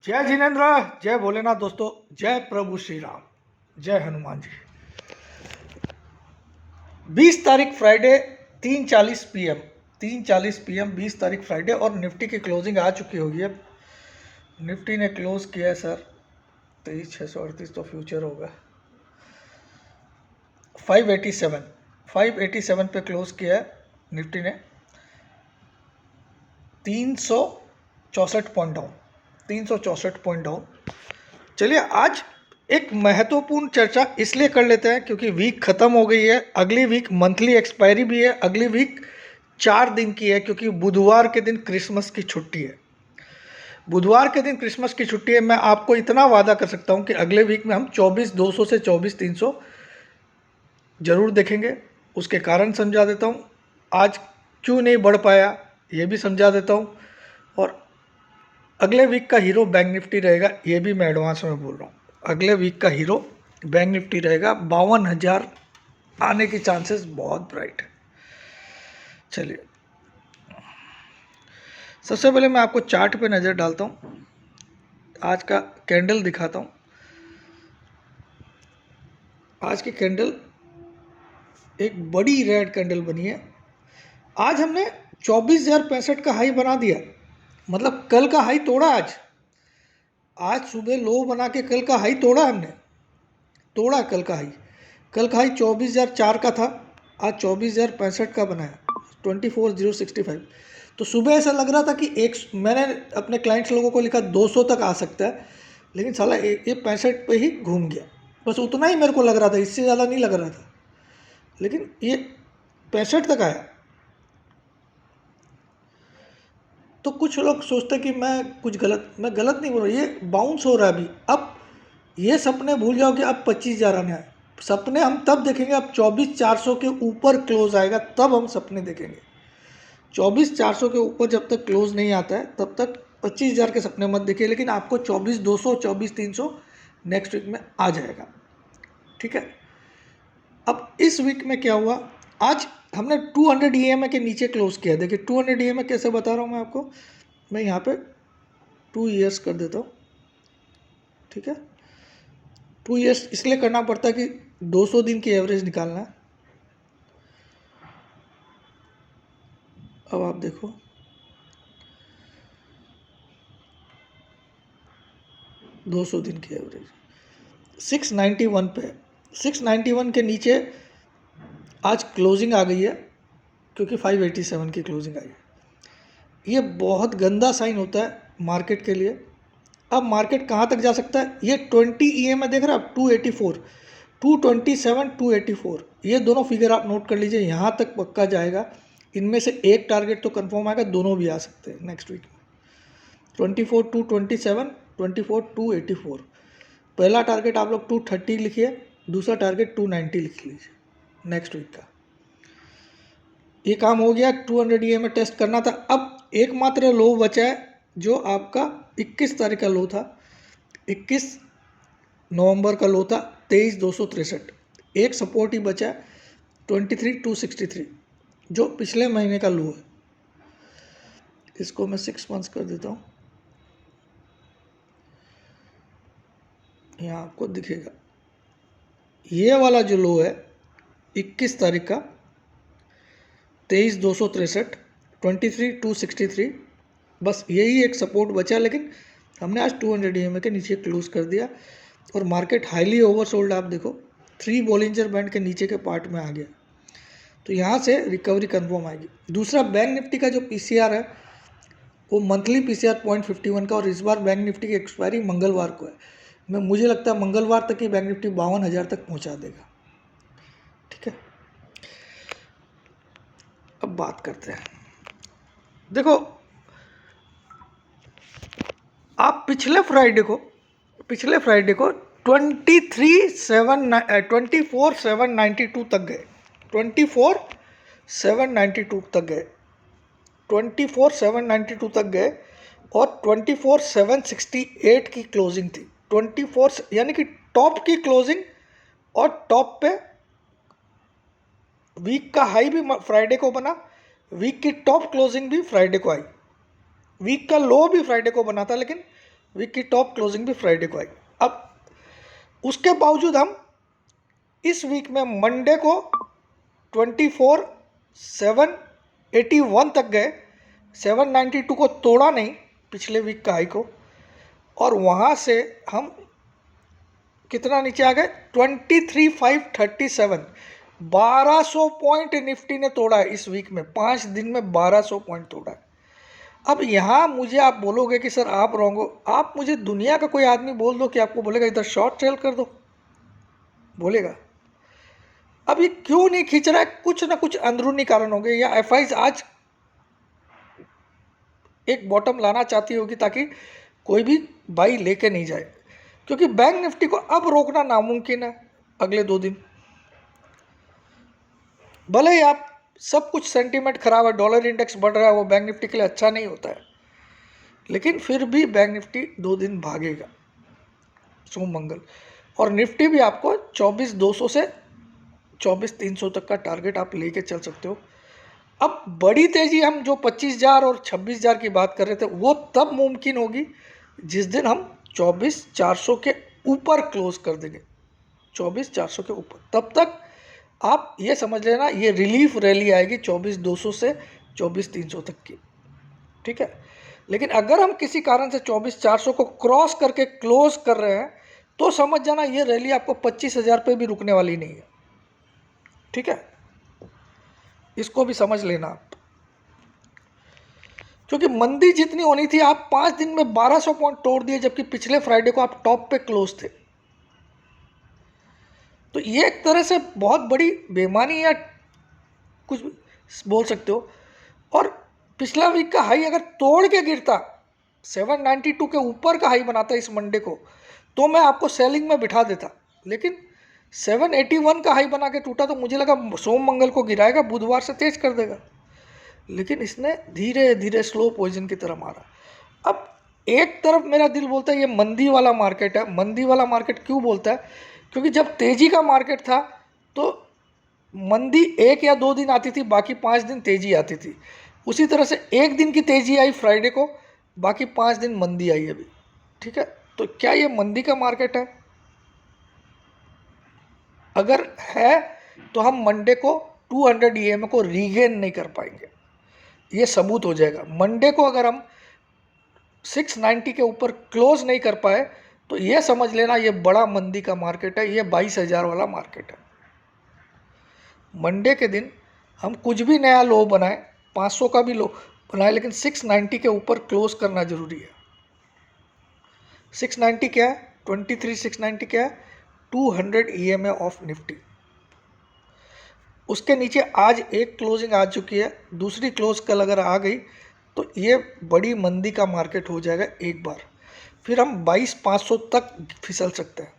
जय जिनेन्द्र, जय भोलेनाथ दोस्तों, जय प्रभु श्री राम, जय हनुमान जी। 20 तारीख फ्राइडे 3:40 PM 20 तारीख फ्राइडे और निफ्टी की क्लोजिंग आ चुकी होगी। अब निफ्टी ने क्लोज किया है सर 23,638, तो फ्यूचर होगा 587 पे क्लोज किया है निफ्टी ने। 364 पॉइंट डाउन, 364 पॉइंट डाउन। चलिए आज एक महत्वपूर्ण चर्चा इसलिए कर लेते हैं क्योंकि वीक खत्म हो गई है। अगली वीक मंथली एक्सपायरी भी है। अगली वीक 4 दिन की है क्योंकि बुधवार के दिन क्रिसमस की छुट्टी है। बुधवार के दिन क्रिसमस की छुट्टी है। मैं आपको इतना वादा कर सकता हूं कि अगले वीक में हम 24,200 से 24,300 जरूर देखेंगे। उसके कारण समझा देता हूं। आज क्यों नहीं बढ़ पाया ये भी समझा देता हूं। और अगले वीक का हीरो बैंक निफ्टी रहेगा, ये भी मैं एडवांस में बोल रहा हूँ। अगले वीक का हीरो बैंक निफ्टी रहेगा। 52,000 आने की चांसेस बहुत ब्राइट है। चलिए सबसे पहले मैं आपको चार्ट पे नज़र डालता हूँ। आज का कैंडल दिखाता हूँ। आज की कैंडल एक बड़ी रेड कैंडल बनी है। आज हमने 24,065 का हाई बना दिया, मतलब कल का हाई तोड़ा। आज सुबह लो बना के कल का हाई तोड़ा हमने, तोड़ा कल का हाई। कल का हाई 24,004 का था, आज 24,065 का बनाया, 24,065। तो सुबह ऐसा लग रहा था कि मैंने अपने क्लाइंट्स लोगों को लिखा 200 तक आ सकता है, लेकिन साला ये 65 पे ही घूम गया। बस उतना ही मेरे को लग रहा था, इससे ज़्यादा नहीं लग रहा था, लेकिन ये 65 तक आया। तो कुछ लोग सोचते कि मैं गलत नहीं बोल रहा, ये बाउंस हो रहा है अभी। अब ये सपने भूल जाओ कि अब 25,000 आने आए। सपने हम तब देखेंगे, अब 24,400 के ऊपर क्लोज आएगा तब हम सपने देखेंगे। 24,400 के ऊपर जब तक क्लोज नहीं आता है तब तक 25,000 के सपने मत देखिए। लेकिन आपको 24,200 24,300 नेक्स्ट वीक में आ जाएगा। ठीक है। अब इस वीक में क्या हुआ, आज हमने 200 EMA के नीचे क्लोज किया। देखिए 200 EMA कैसे बता रहा हूँ मैं आपको। मैं यहाँ पे 2 ईयर्स कर देता हूँ। ठीक है, 2 ईयर्स इसलिए करना पड़ता है कि 200 दिन की एवरेज निकालना है। अब आप देखो 200 दिन की एवरेज 691 पे है। 691 के नीचे आज क्लोजिंग आ गई है क्योंकि 587 की क्लोजिंग आई है। ये बहुत गंदा साइन होता है मार्केट के लिए। अब मार्केट कहाँ तक जा सकता है, ये 20 EMA देख रहे हैं आप, 284, 227, 284, ये दोनों फिगर आप नोट कर लीजिए। यहाँ तक पक्का जाएगा। इनमें से एक टारगेट तो कंफर्म आएगा, दोनों भी आ सकते हैं नेक्स्ट वीक में। 24 227, 24 284। पहला टारगेट आप लोग 230 लिखिए, दूसरा टारगेट 290 लिख लीजिए नेक्स्ट वीक का। ये काम हो गया। 200 EMA टेस्ट करना था। अब एकमात्र लो बचा है जो आपका 21 तारीख का लो था, 21 नवंबर का लो था 23,263। एक सपोर्ट ही बचा है 23,263 जो पिछले महीने का लो है। इसको मैं 6 मंथ्स कर देता हूँ, यहाँ आपको दिखेगा। ये वाला जो लो है 21 तारीख का 23,263, 23,263, बस यही एक सपोर्ट बचा। लेकिन हमने आज 200 EMA के नीचे क्लोज कर दिया और मार्केट हाईली ओवरसोल्ड। आप देखो 3 बॉलिंजर बैंड के नीचे के पार्ट में आ गया, तो यहाँ से रिकवरी कंफर्म आएगी। दूसरा बैंक निफ्टी का जो PCR है वो मंथली PCR 0.51 का, और इस बार बैंक निफ्टी की एक्सपायरी मंगलवार को है। मुझे लगता है मंगलवार तक ही बैंक निफ्टी 52,000 तक पहुँचा देगा। ठीक है, अब बात करते हैं। देखो आप पिछले फ्राइडे को 24,792 तक गए, 24,792 तक गए, 24,792 तक गए और 24,768 की क्लोजिंग थी। 24 यानी कि टॉप की क्लोजिंग, और टॉप पे वीक का हाई भी फ्राइडे को बना, वीक की टॉप क्लोजिंग भी फ्राइडे को आई, वीक का लो भी फ्राइडे को बना था, लेकिन वीक की टॉप क्लोजिंग भी फ्राइडे को आई। अब उसके बावजूद हम इस वीक में मंडे को 24,781 तक गए, 792 को तोड़ा नहीं पिछले वीक का हाई को, और वहाँ से हम कितना नीचे आ गए 23,537। 1200 पॉइंट निफ्टी ने तोड़ा है इस वीक में, 5 दिन में 1200 पॉइंट तोड़ा है। अब यहाँ मुझे आप बोलोगे कि सर आप रॉन्ग हो, आप मुझे दुनिया का कोई आदमी बोल दो कि आपको बोलेगा इधर शॉर्ट सेल कर दो, बोलेगा। अब ये क्यों नहीं खींच रहा है, कुछ ना कुछ अंदरूनी कारण होंगे, या एफआईज आज एक बॉटम लाना चाहती होगी ताकि कोई भी बाई लेके नहीं जाए, क्योंकि बैंक निफ्टी को अब रोकना नामुमकिन है अगले 2 दिन। भले ही आप सब कुछ सेंटीमेंट खराब है, डॉलर इंडेक्स बढ़ रहा है, वो बैंक निफ्टी के लिए अच्छा नहीं होता है, लेकिन फिर भी बैंक निफ्टी 2 दिन भागेगा सोम मंगल, और निफ्टी भी आपको 24,200 से 24,300 तक का टारगेट आप लेके चल सकते हो। अब बड़ी तेजी हम जो 25,000 और 26,000 की बात कर रहे थे वो तब मुमकिन होगी जिस दिन हम 24,400 के ऊपर क्लोज कर देंगे, 24,400 के ऊपर। तब तक आप ये समझ लेना ये रिलीफ रैली आएगी 24,200 से 24,300 तक की, ठीक है। लेकिन अगर हम किसी कारण से 24,400 को क्रॉस करके क्लोज कर रहे हैं तो समझ जाना ये रैली आपको 25,000 पे भी रुकने वाली नहीं है, ठीक है। इसको भी समझ लेना आप, क्योंकि मंदी जितनी होनी थी आप 5 दिन में 1200 पॉइंट तोड़ दिए, जबकि पिछले फ्राइडे को आप टॉप पे क्लोज थे। तो ये एक तरह से बहुत बड़ी बेईमानी या कुछ बोल सकते हो। और पिछला वीक का हाई अगर तोड़ के गिरता, 792 के ऊपर का हाई बनाता इस मंडे को, तो मैं आपको सेलिंग में बिठा देता, लेकिन 781 का हाई बना के टूटा तो मुझे लगा सोम मंगल को गिराएगा, बुधवार से तेज कर देगा, लेकिन इसने धीरे धीरे स्लो पॉइजन की तरह मारा। अब एक तरफ मेरा दिल बोलता है ये मंदी वाला मार्केट है। मंदी वाला मार्केट क्यों बोलता है? क्योंकि जब तेजी का मार्केट था तो मंदी 1 या 2 दिन आती थी, बाकी 5 दिन तेजी आती थी। उसी तरह से एक दिन की तेजी आई फ्राइडे को, बाकी 5 दिन मंदी आई अभी, ठीक है। तो क्या ये मंदी का मार्केट है? अगर है तो हम मंडे को 200 EMA को रीगेन नहीं कर पाएंगे, ये सबूत हो जाएगा। मंडे को अगर हम 690 के ऊपर क्लोज नहीं कर पाए तो ये समझ लेना ये बड़ा मंदी का मार्केट है, ये 22,000 वाला मार्केट है। मंडे के दिन हम कुछ भी नया लो बनाए, 500 का भी लो बनाए, लेकिन 690 के ऊपर क्लोज करना जरूरी है। 690 क्या है? 23,690 क्या है? 200 EMA ऑफ निफ्टी। उसके नीचे आज एक क्लोजिंग आ चुकी है, दूसरी क्लोज कल अगर आ गई तो ये बड़ी मंदी का मार्केट हो जाएगा एक बार, फिर हम 22,500 तक फिसल सकते हैं।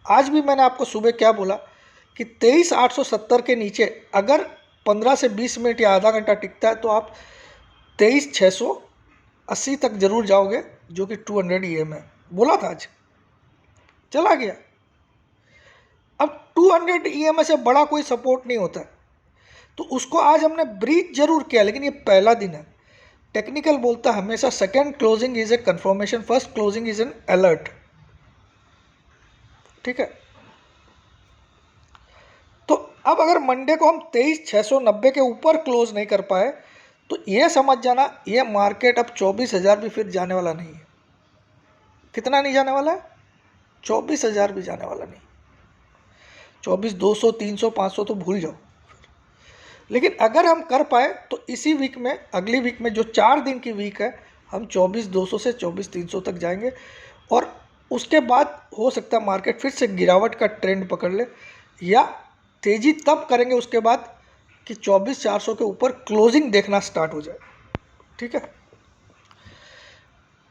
आज भी मैंने आपको सुबह क्या बोला कि 23,870 के नीचे अगर 15 से 20 मिनट या आधा घंटा टिकता है तो आप 23,680 तक जरूर जाओगे, जो कि 200 EMA है। बोला था, आज चला गया। अब 200 EMA से बड़ा कोई सपोर्ट नहीं होता है, तो उसको आज हमने ब्रीच जरूर किया, लेकिन ये पहला दिन है। टेक्निकल बोलता है हमेशा second closing is a confirmation, first closing is an alert, ठीक है। तो अब अगर मंडे को हम 23,690 के ऊपर क्लोज नहीं कर पाए तो ये समझ जाना ये मार्केट अब 24,000 भी फिर जाने वाला नहीं है। कितना नहीं जाने वाला है? 24,000 भी जाने वाला नहीं। 24,200, 300, 500 तो भूल जाओ। लेकिन अगर हम कर पाए तो इसी वीक में, अगली वीक में जो 4 दिन की वीक है, हम 24,200 से 24,300 तक जाएंगे, और उसके बाद हो सकता है मार्केट फिर से गिरावट का ट्रेंड पकड़ ले, या तेजी तब करेंगे उसके बाद कि 24,400 के ऊपर क्लोजिंग देखना स्टार्ट हो जाए, ठीक है।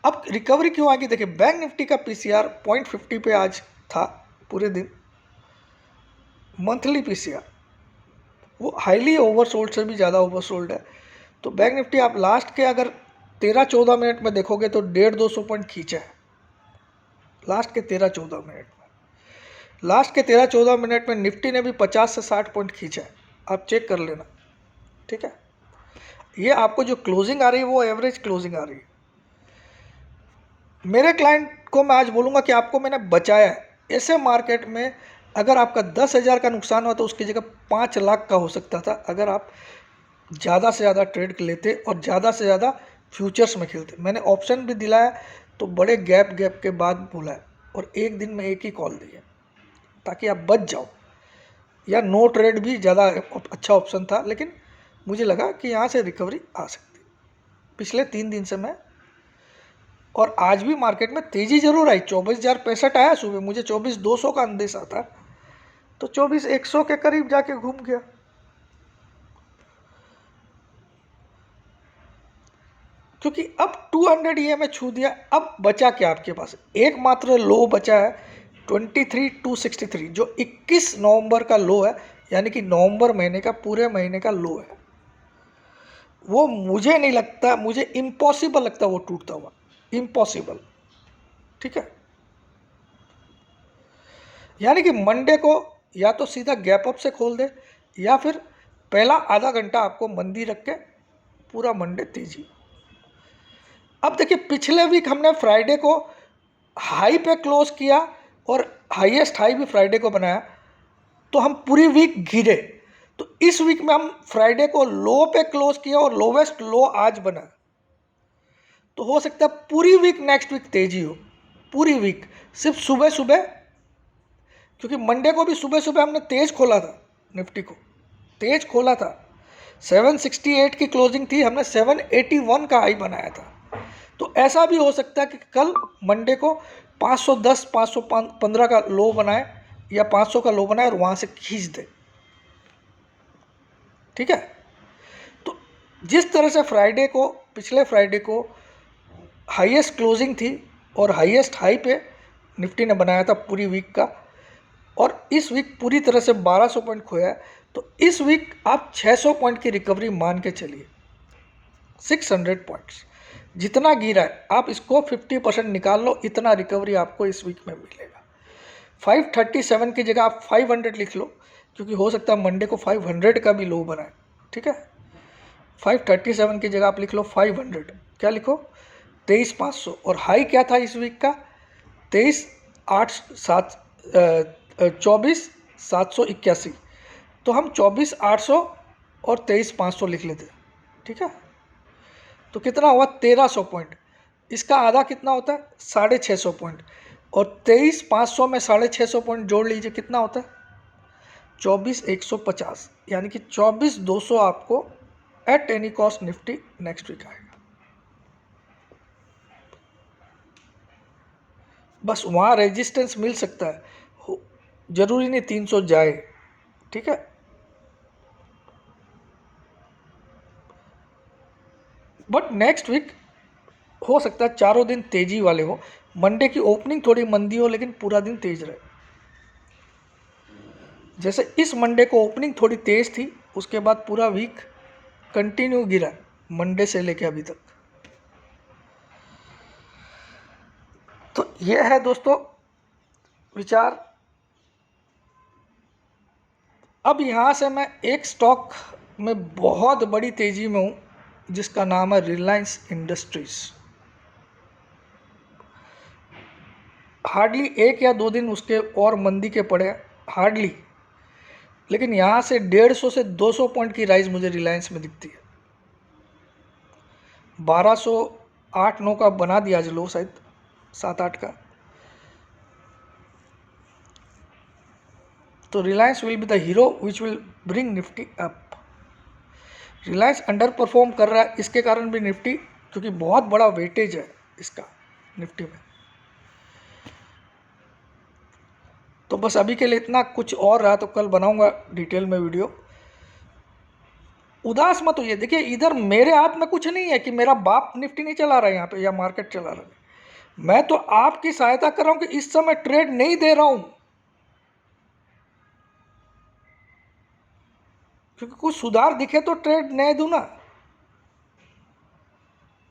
अब रिकवरी क्यों आएगी? देखिए, बैंक निफ्टी का PCR 0.50 पे आज था पूरे दिन। मंथली PCR वो हाईली ओवरसोल्ड से भी ज़्यादा ओवरसोल्ड है। तो बैंक निफ्टी आप लास्ट के अगर 13-14 मिनट में देखोगे तो 150-200 पॉइंट खींचा है लास्ट के 13-14 मिनट में। लास्ट के 13-14 मिनट में निफ्टी ने भी 50 से 60 पॉइंट खींचा है, आप चेक कर लेना, ठीक है। ये आपको जो क्लोजिंग आ रही है वो एवरेज क्लोजिंग आ रही है। मेरे क्लाइंट को मैं आज बोलूँगा कि आपको मैंने बचाया है। ऐसे मार्केट में अगर आपका 10,000 का नुकसान हुआ तो उसकी जगह 5 लाख का हो सकता था, अगर आप ज़्यादा से ज़्यादा ट्रेड लेते और ज़्यादा से ज़्यादा फ्यूचर्स में खेलते। मैंने ऑप्शन भी दिलाया तो बड़े गैप के बाद बोला है, और एक दिन में एक ही कॉल दी है ताकि आप बच जाओ। या नो ट्रेड भी ज़्यादा अच्छा ऑप्शन था, लेकिन मुझे लगा कि यहाँ से रिकवरी आ सकती। पिछले 3 दिन से मैं, और आज भी मार्केट में तेज़ी जरूर आई। 24,065 आया सुबह, मुझे 24,200 का अंदेशा था, तो 24,100 के करीब जाके घूम गया। क्योंकि अब 200 EMA छू दिया। अब बचा क्या आपके पास? एकमात्र लो बचा है 23,263, जो 21 नवंबर का लो है, यानी कि नवंबर महीने का पूरे महीने का लो है। वो मुझे नहीं लगता, मुझे इम्पॉसिबल लगता वो टूटता हुआ, इम्पॉसिबल। ठीक है, यानी कि मंडे को या तो सीधा गैप अप से खोल दे, या फिर पहला आधा घंटा आपको मंदी रख के पूरा मंडे तेजी। अब देखिए, पिछले वीक हमने फ्राइडे को हाई पे क्लोज किया और हाईएस्ट हाई भी फ्राइडे को बनाया, तो हम पूरी वीक गिरे। तो इस वीक में हम फ्राइडे को लो पे क्लोज किया और लोवेस्ट लो आज बना, तो हो सकता है पूरी वीक नेक्स्ट वीक तेजी हो, पूरी वीक। सिर्फ सुबह सुबह, क्योंकि मंडे को भी सुबह सुबह हमने तेज खोला था, निफ्टी को तेज खोला था। 768 की क्लोजिंग थी, हमने 781 का हाई बनाया था। तो ऐसा भी हो सकता है कि कल मंडे को 510 515 का लो बनाए या 500 का लो बनाए और वहाँ से खींच दे। ठीक है, तो जिस तरह से फ्राइडे को, पिछले फ्राइडे को हाईएस्ट क्लोजिंग थी और हाईएस्ट हाई पे निफ्टी ने बनाया था पूरी वीक का, और इस वीक पूरी तरह से 1200 पॉइंट खोया है, तो इस वीक आप 600 पॉइंट की रिकवरी मान के चलिए। 600 पॉइंट्स जितना गिरा है, आप इसको 50% निकाल लो, इतना रिकवरी आपको इस वीक में मिलेगा। 537 की जगह आप 500 लिख लो, क्योंकि हो सकता है मंडे को 500 का भी लो बनाए। ठीक है, 537 की जगह आप लिख लो 500, क्या लिखो 23,500। और हाई क्या था इस वीक का? 24,781। तो हम 24,800 और 23,500 लिख लेते। ठीक है, तो कितना हुआ? 1,300 पॉइंट। इसका आधा कितना होता है? 650 पॉइंट। और 23,500 में 650 पॉइंट जोड़ लीजिए, कितना होता है? 24,150, यानी कि 24,200 आपको at any cost Nifty next week आएगा। बस वहाँ रेजिस्टेंस मिल सकता है, जरूरी नहीं 300 जाए। ठीक है, बट नेक्स्ट वीक हो सकता है चारों दिन तेजी वाले हो। मंडे की ओपनिंग थोड़ी मंदी हो, लेकिन पूरा दिन तेज रहे। जैसे इस मंडे को ओपनिंग थोड़ी तेज थी, उसके बाद पूरा वीक कंटिन्यू गिरा, मंडे से लेके अभी तक। तो ये है दोस्तों विचार। अब यहाँ से मैं एक स्टॉक में बहुत बड़ी तेजी में हूँ, जिसका नाम है रिलायंस इंडस्ट्रीज। हार्डली 1 या 2 दिन उसके और मंदी के पड़े, हार्डली, लेकिन यहाँ से 150 से 200 पॉइंट की राइज मुझे रिलायंस में दिखती है। 1208-9 का बना दिया आज लो, शायद 7-8 का। तो Reliance will be the hero which will bring Nifty up. Reliance under perform कर रहा है, इसके कारण भी निफ्टी, क्योंकि बहुत बड़ा वेटेज है इसका निफ्टी में। तो बस अभी के लिए इतना, कुछ और रहा तो कल बनाऊंगा डिटेल में वीडियो। उदास मत होइए। देखिए, इधर मेरे हाथ में कुछ नहीं है कि मेरा बाप निफ्टी नहीं चला रहा है यहाँ पे या मार्केट चला रहा है। मैं तो आपकी सहायता कर रहा हूँ कि इस समय ट्रेड नहीं दे रहा हूँ, क्योंकि कुछ सुधार दिखे तो ट्रेड नहीं दूँ ना।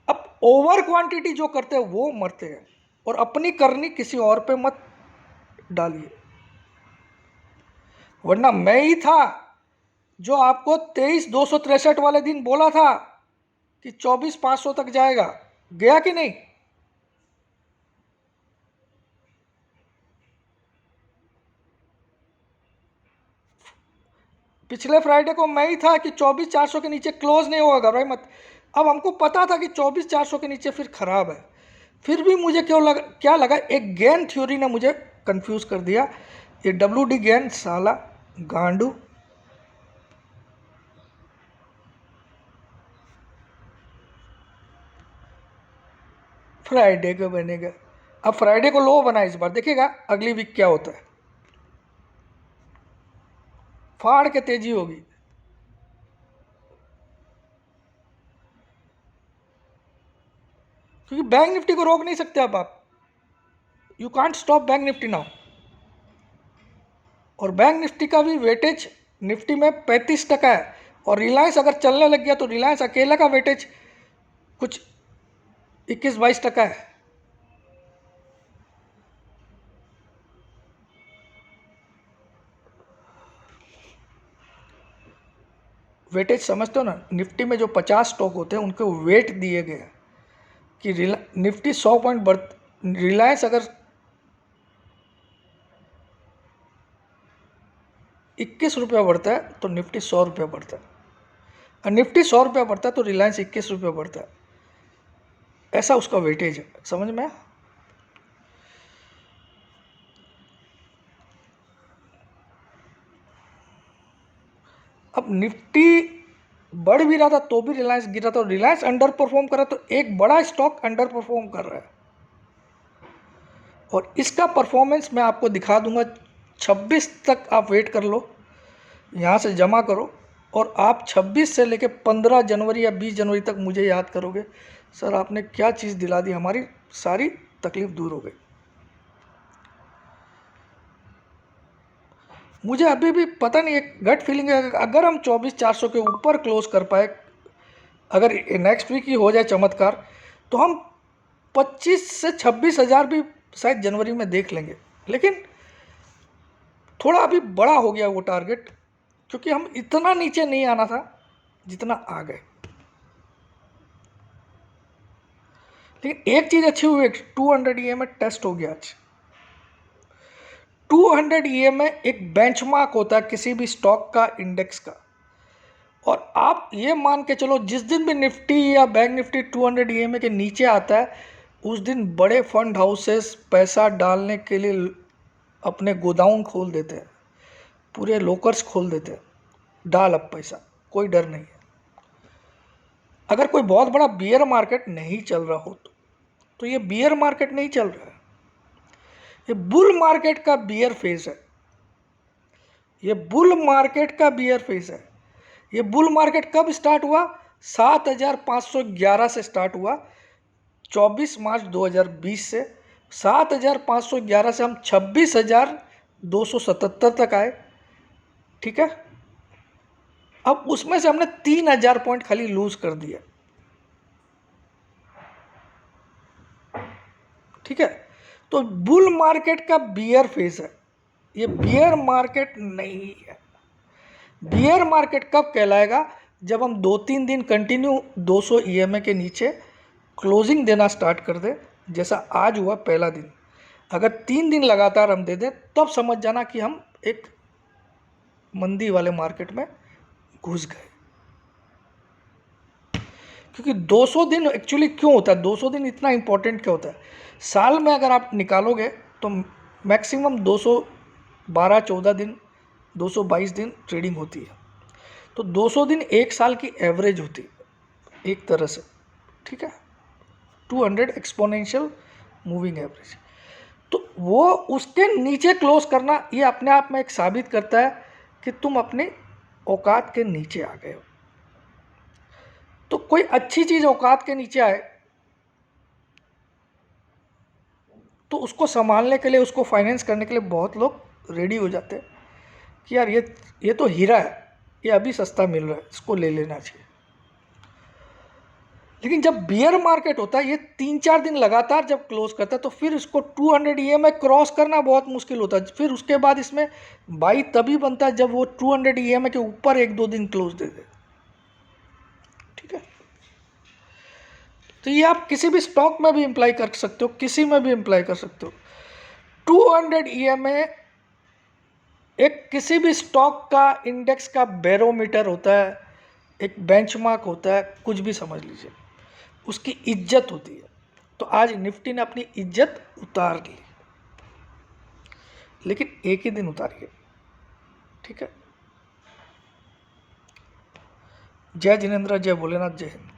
अब ओवर क्वांटिटी जो करते हैं वो मरते हैं, और अपनी करनी किसी और पे मत डालिए। वरना मैं ही था जो आपको 23,263 वाले दिन बोला था कि 24,500 तक जाएगा, गया कि नहीं? पिछले फ्राइडे को मैं ही था कि 24,400 के नीचे क्लोज नहीं होगा, घबराई मत। अब हमको पता था कि 24,400 के नीचे फिर खराब है, फिर भी मुझे क्या लगा, एक गेन थ्योरी ने मुझे कंफ्यूज कर दिया। ये WD गेन साला गांडू। फ्राइडे को बनेगा, अब फ्राइडे को लो बना इस बार, देखिएगा अगली वीक क्या होता है, फाड़ के तेजी होगी। क्योंकि बैंक निफ्टी को रोक नहीं सकते अब आप, you can't stop bank Nifty now. और बैंक निफ्टी का भी वेटेज निफ्टी में 35% है, और रिलायंस अगर चलने लग गया तो रिलायंस अकेला का वेटेज कुछ 21-22% है। वेटेज समझते हो ना, निफ्टी में जो 50 स्टॉक होते हैं उनको वेट दिए गए हैं कि निफ्टी 100 पॉइंट रिलायंस अगर 21 रुपया बढ़ता है तो निफ्टी 100 रुपया बढ़ता है, और निफ्टी 100 रुपया बढ़ता है तो रिलायंस 21 रुपया बढ़ता है। ऐसा उसका वेटेज है, समझ में। अब निफ्टी बढ़ भी रहा था तो भी रिलायंस गिरा था, रिलायंस अंडर परफॉर्म कर रहा, तो एक बड़ा स्टॉक अंडर परफॉर्म कर रहा है। और इसका परफॉर्मेंस मैं आपको दिखा दूंगा, 26 तक आप वेट कर लो, यहाँ से जमा करो, और आप 26 से लेकर 15 जनवरी या 20 जनवरी तक मुझे याद करोगे, सर आपने क्या चीज़ दिला दी, हमारी सारी तकलीफ दूर हो गई। मुझे अभी भी पता नहीं, एक गट फीलिंग है, अगर हम 24,400 के ऊपर क्लोज कर पाए, अगर नेक्स्ट वीक ही हो जाए चमत्कार, तो हम 25 से 26,000 भी शायद जनवरी में देख लेंगे। लेकिन थोड़ा अभी बड़ा हो गया वो टारगेट, क्योंकि हम इतना नीचे नहीं आना था जितना आ गए। लेकिन एक चीज़ अच्छी हुई, 200 EMA टेस्ट हो गया आज। 200 EMA एक बेंचमार्क होता है किसी भी स्टॉक का, इंडेक्स का। और आप ये मान के चलो, जिस दिन भी निफ्टी या बैंक निफ्टी 200 EMA के नीचे आता है, उस दिन बड़े फंड हाउसेस पैसा डालने के लिए अपने गोदाउन खोल देते हैं, पूरे लॉकर्स खोल देते हैं, डाल अब पैसा, कोई डर नहीं है। अगर कोई बहुत बड़ा बियर मार्केट नहीं चल रहा हो तो ये बियर मार्केट नहीं चल रहा है, ये बुल मार्केट का बियर फेज है, ये बुल मार्केट का बियर फेज है। ये बुल मार्केट कब स्टार्ट हुआ? 7,511 से स्टार्ट हुआ, 24 मार्च 2020 से। 7,511 से हम 26,277 तक आए, ठीक है। अब उसमें से हमने 3,000 पॉइंट खाली लूज कर दिया, ठीक है। तो बुल मार्केट का बियर फेज है, ये बियर मार्केट नहीं है। बियर मार्केट कब कहलाएगा? जब हम 2-3 दिन कंटिन्यू 200 EMA के नीचे क्लोजिंग देना स्टार्ट कर दे, जैसा आज हुआ पहला दिन। अगर 3 दिन लगातार हम दे दें, तब समझ जाना कि हम एक मंदी वाले मार्केट में घुस गए। क्योंकि 200 दिन एक्चुअली क्यों होता है, 200 दिन इतना इंपॉर्टेंट क्यों होता है? साल में अगर आप निकालोगे तो मैक्सिमम 212-14 दिन, 222 दिन ट्रेडिंग होती है। तो 200 दिन एक साल की एवरेज होती है एक तरह से, ठीक है। 200 एक्सपोनेंशियल मूविंग एवरेज। तो वो उसके नीचे क्लोज करना, ये अपने आप में एक साबित करता है कि तुम अपने औकात के नीचे आ गए हो। तो कोई अच्छी चीज़ औकात के नीचे आए तो उसको संभालने के लिए, उसको फाइनेंस करने के लिए बहुत लोग रेडी हो जाते हैं कि यार ये तो हीरा है, ये अभी सस्ता मिल रहा है, इसको ले लेना चाहिए। लेकिन जब बियर मार्केट होता है, ये 3-4 दिन लगातार जब क्लोज करता है, तो फिर इसको 200 EMA क्रॉस करना बहुत मुश्किल होता है। फिर उसके बाद इसमें बाई तभी बनता है जब वो 200 EMA के ऊपर 1-2 दिन क्लोज दे दे, ठीक है। तो ये आप किसी भी स्टॉक में भी इम्प्लाई कर सकते हो, किसी में भी इम्प्लाई कर सकते हो। 200 EMA एक किसी भी स्टॉक का इंडेक्स का बैरोमीटर होता है, एक बेंचमार्क होता है, कुछ भी समझ लीजिए, उसकी इज्जत होती है। तो आज निफ्टी ने अपनी इज्जत उतार ली, लेकिन एक ही दिन उतारी है। ठीक है। जय जिनेंद्र, जय भोलेनाथ, जय हिंद।